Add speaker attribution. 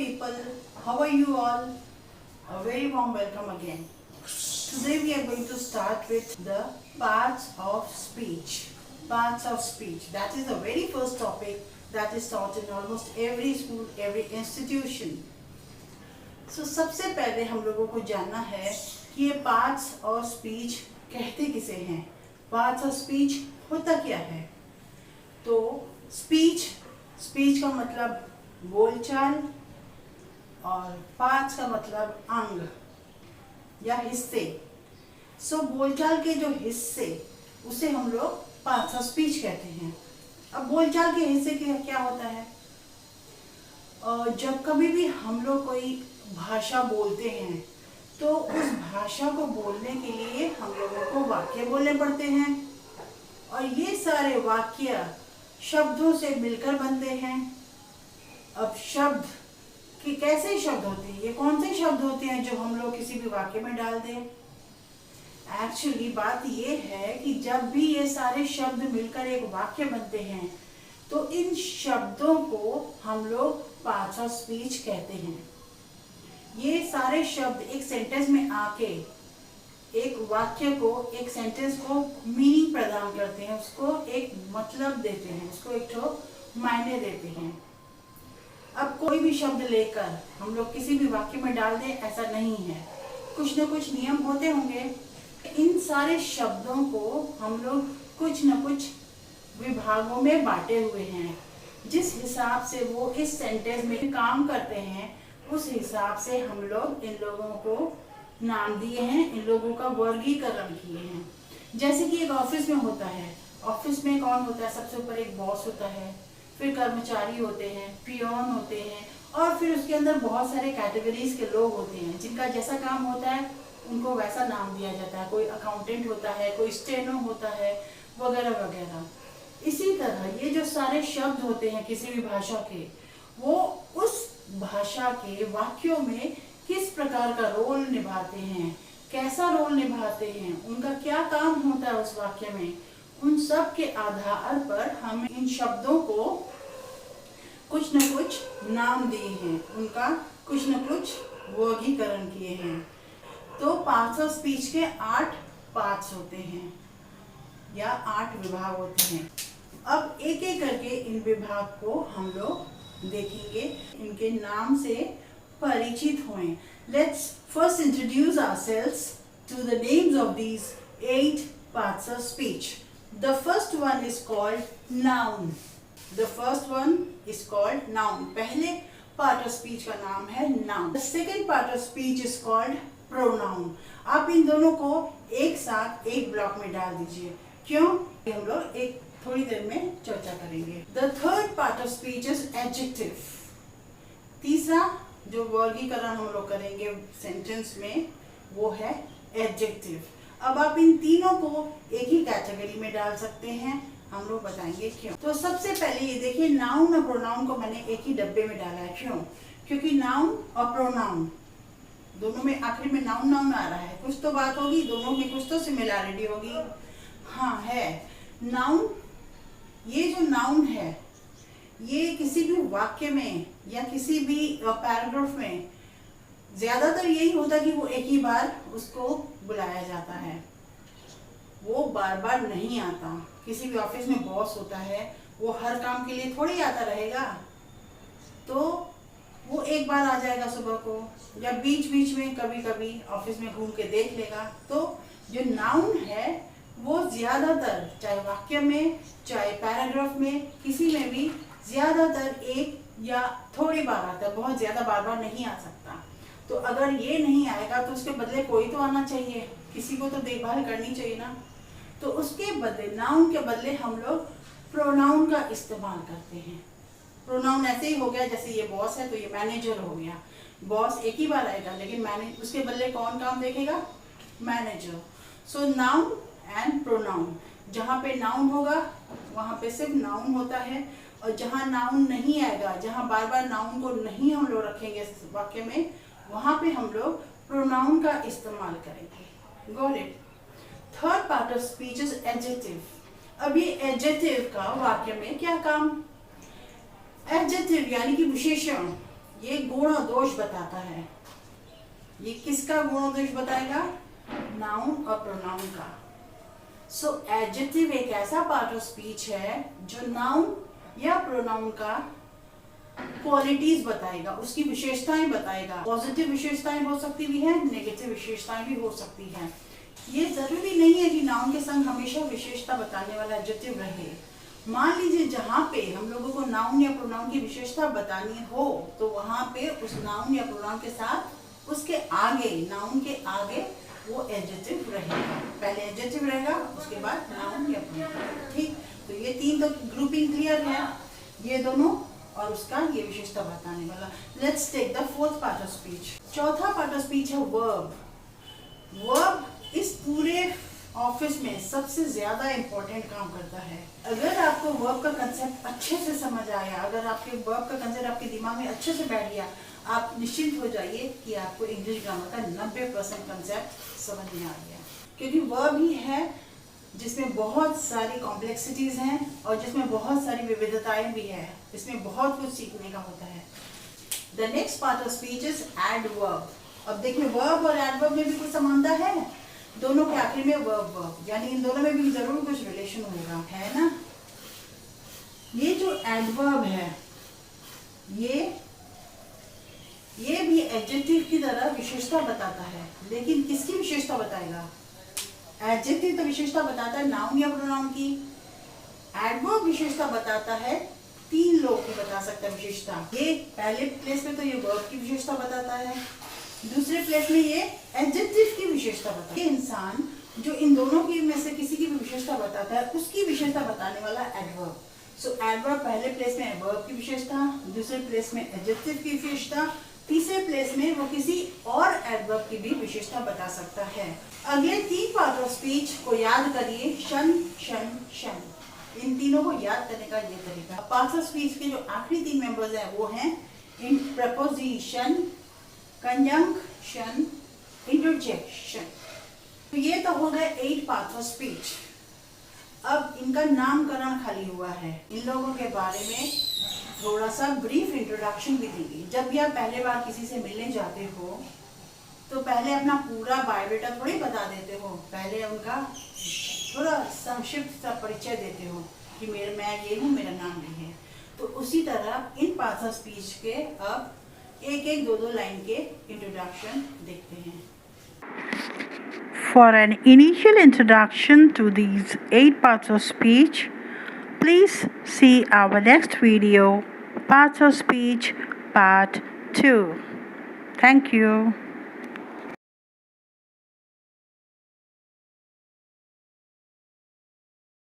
Speaker 1: people, how are you all? A very warm welcome again. Today we are going to start with the parts of speech. Parts of speech. That is the very first topic that is taught in almost every school, every institution. So सबसे पहले हम लोगों को जानना है कि ये parts of speech कहते किसे हैं? Parts of speech होता क्या है? तो speech का मतलब बोलचाल और पार्ट्स का मतलब अंग या हिस्से। सो बोलचाल के जो हिस्से उसे हम लोग पार्ट्स ऑफ स्पीच कहते हैं। अब बोलचाल के हिस्से क्या होता है? जब कभी भी हम लोग कोई भाषा बोलते हैं तो उस भाषा को बोलने के लिए हम लोगों को वाक्य बोलने पड़ते हैं और ये सारे वाक्य शब्दों से मिलकर बनते हैं। अब शब्द कि कैसे शब्द होते हैं, ये कौन से शब्द होते हैं जो हम लोग किसी भी वाक्य में डाल दें? एक्चुअली बात ये है कि जब भी ये सारे शब्द मिलकर एक वाक्य बनते हैं तो इन शब्दों को हम लोग पार्ट्स ऑफ स्पीच कहते हैं। ये सारे शब्द एक सेंटेंस में आके एक वाक्य को, एक सेंटेंस को मीनिंग प्रदान करते हैं, उसको एक मतलब देते हैं, उसको एक तो मायने देते हैं। अब कोई भी शब्द लेकर हम लोग किसी भी वाक्य में डाल दें ऐसा नहीं है, कुछ न कुछ नियम होते होंगे। इन सारे शब्दों को हम लोग कुछ न कुछ विभागों में बांटे हुए हैं। जिस हिसाब से वो इस सेंटेंस में काम करते हैं उस हिसाब से हम लोग इन लोगों को नाम दिए हैं, इन लोगों का वर्गीकरण किए हैं। जैसे कि एक ऑफिस में होता है, ऑफिस में कौन होता है? सबसे ऊपर एक बॉस होता है, फिर कर्मचारी होते हैं, पियोन होते हैं और फिर उसके अंदर बहुत सारे कैटेगरीज के लोग होते हैं जिनका जैसा काम होता है उनको वैसा नाम दिया जाता है। कोई अकाउंटेंट होता है, कोई स्टेनो होता है, वगैरह वगैरह। इसी तरह ये जो सारे शब्द होते हैं किसी भी भाषा के, वो उस भाषा के वाक्यों में किस प्रकार का रोल निभाते हैं, कैसा रोल निभाते हैं, उनका क्या काम होता है उस वाक्य में, उन सब के आधार पर हम इन शब्दों को कुछ न कुछ नाम दिए हैं, उनका कुछ न कुछ वर्गीकरण किए हैं। तो पार्ट्स ऑफ स्पीच के 8 पार्ट्स होते हैं या 8 विभाग होते हैं। अब एक एक करके इन विभाग को हम लोग देखेंगे, इनके नाम से परिचित हों। Let's first introduce ourselves to the names of these 8 parts of speech. The first one is called noun. The first one is called noun. पहले part of speech का नाम है noun. The second part of speech is called pronoun. आप इन दोनों को एक साथ एक ब्लॉक में डाल दीजिए। क्यों? हम लोग एक थोड़ी देर में चर्चा करेंगे। The third part of speech is adjective. तीसरा जो वर्गीकरण हम लोग करेंगे सेंटेंस में वो है एडजेक्टिव। अब आप इन तीनों को एक ही कैटेगरी में डाल सकते हैं, हम लोग बताएंगे क्यों। तो सबसे पहले ये देखिए, नाउन और प्रोनाउन को मैंने एक ही डब्बे में डाला है। क्यों? क्योंकि नाउन और प्रोनाउन दोनों में आखिर में नाउन नाउन आ रहा है, कुछ तो बात होगी, दोनों में कुछ तो सिमिलैरिटी होगी। हाँ है। नाउन, ये जो नाउन है ये किसी भी वाक्य में या किसी भी पैराग्राफ में ज्यादातर यही होता है कि वो एक ही बार उसको बुलाया जाता है, वो बार बार नहीं आता। किसी भी ऑफिस में बॉस होता है, वो हर काम के लिए थोड़ी आता रहेगा, तो वो एक बार आ जाएगा सुबह को या बीच बीच में कभी कभी ऑफिस में घूम के देख लेगा। तो जो नाउन है वो ज्यादातर चाहे वाक्य में चाहे पैराग्राफ में किसी में भी ज्यादातर एक या थोड़ी बार आता है, बहुत ज्यादा बार बार नहीं आ सकता। तो अगर ये नहीं आएगा तो उसके बदले कोई तो आना चाहिए, किसी को तो देखभाल करनी चाहिए ना। तो उसके बदले, नाउन के बदले हम लोग प्रोनाउन का इस्तेमाल करते हैं। प्रोनाउन ऐसे ही हो गया जैसे ये बॉस है तो ये मैनेजर हो गया। बॉस एक ही बार आएगा लेकिन उसके बदले कौन काम देखेगा? Manager. So noun and pronoun. जहाँ पे नाउन होगा वहाँ पे सिर्फ नाउन होता है, और जहाँ नाउन नहीं आएगा, जहाँ बार बार नाउन को नहीं हम लोग रखेंगे वाक्य में, वहाँ पे हम लोग प्रोनाउन का इस्तेमाल करेंगे। Got it? Third part of speech is adjective. अब ये एडजेक्टिव का वाक्य में क्या काम? एडजेक्टिव यानी कि विशेषण, ये गुण और दोष बताता है। ये किसका गुण और दोष बताएगा? नाउन और प्रोनाउन का। सो एडजेक्टिव एक ऐसा पार्ट ऑफ स्पीच है जो नाउन या प्रोनाउन का क्वालिटीज बताएगा, उसकी विशेषताएं बताएगा। पॉजिटिव विशेषताएं हो सकती भी है, नेगेटिव विशेषताएं भी हो सकती है। ये जरूरी नहीं है कि नाउन के संग हमेशा विशेषता बताने वाला एडजेक्टिव रहे। मान लीजिए जहाँ पे हम लोगों को नाउन या प्रोनाउन की विशेषता बतानी हो तो वहां पे उस नाउन या प्रोनाउन के साथ उसके आगे, नाउन के आगे वो एडजेक्टिव रहेगा। पहले एडजेक्टिव रहेगा, उसके बाद नाउन या प्रोनाउन। ठीक, तो ये तीन तो ग्रुपिंग क्लियर है, ये दोनों और उसका ये विशेषता बताने वाला। Let's take the fourth part of speech. चौथा पार्ट ऑफ स्पीच है वर्ब। वर्ब इस पूरे ऑफिस में सबसे ज्यादा इंपॉर्टेंट काम करता है। अगर आपको वर्ब का कंसेप्ट अच्छे से समझ आया, अगर आपके वर्ब का कंसेप्ट आपके दिमाग में अच्छे से बैठ गया, आप निश्चिंत हो जाइए कि आपको इंग्लिश ग्रामर का 90% कंसेप्ट समझ में आ गया। क्योंकि वर्ब ही है जिसमें बहुत सारी कॉम्प्लेक्सिटीज हैं और जिसमें बहुत सारी विविधताएं भी है। इसमें बहुत कुछ सीखने का होता है। The next part of speech is adverb. अब देखिए वर्ब और एडवर्ब में भी कुछ समानता है, दोनों के आखिर में वर्ब, यानी इन दोनों में भी जरूर कुछ रिलेशन होगा, है ना। ये जो एडवर्ब है ये भी एडजेक्टिव की तरह विशेषता बताता है, लेकिन किसकी विशेषता बताएगा? एडजेक्टिव तो विशेषता बताता है नाउन या प्रोनाउन की। एडवर्ब विशेषता बताता है तीन लोग की बता सकता है विशेषता। ये पहले प्लेस में तो ये वर्ब की विशेषता बताता है, दूसरे प्लेस में ये एडजेक्टिव की विशेषता बताता है। इंसान जो इन दोनों की में से किसी की भी विशेषता बताता है उसकी विशेषता बताने वाला एडवर्ब। सो एडवर्ब पहले प्लेस में वर्ब की विशेषता, दूसरे प्लेस में एडजेक्टिव की विशेषता, तीसरे प्लेस में वो किसी और एडवर्ब की भी विशेषता बता सकता है। अगले तीन पार्ट ऑफ स्पीच को याद करिए, शन शन शन। इन तीनों को याद करने का ये तरीका। पार्ट्स ऑफ स्पीच के जो आखिरी तीन मेंबर्स हैं वो हैं इन प्रपोजिशन, कंजंक्शन, इंटरजेक्शन। तो ये तो हो गए 8 पार्ट्स ऑफ स्पीच। अब इनका नामकरण खाली हुआ है। इन लोगों के बारे में थोड़ा सा ब्रीफ इंट्रोडक्शन भी देंगे। जब भी आप पहले बार किसी से मिलने जाते हो तो पहले अपना पूरा बायोडाटा थोड़ी बता देते हो, पहले उनका थोड़ा संक्षिप्त सा परिचय देते हो कि मैं ये हूँ, मेरा नाम ये है। तो उसी तरह इन पार्ट्स ऑफ स्पीच के अब एक दो लाइन के इंट्रोडक्शन देखते हैं।
Speaker 2: For an initial introduction to these 8 parts of speech, please see our next video, Parts of Speech Part 2. Thank you.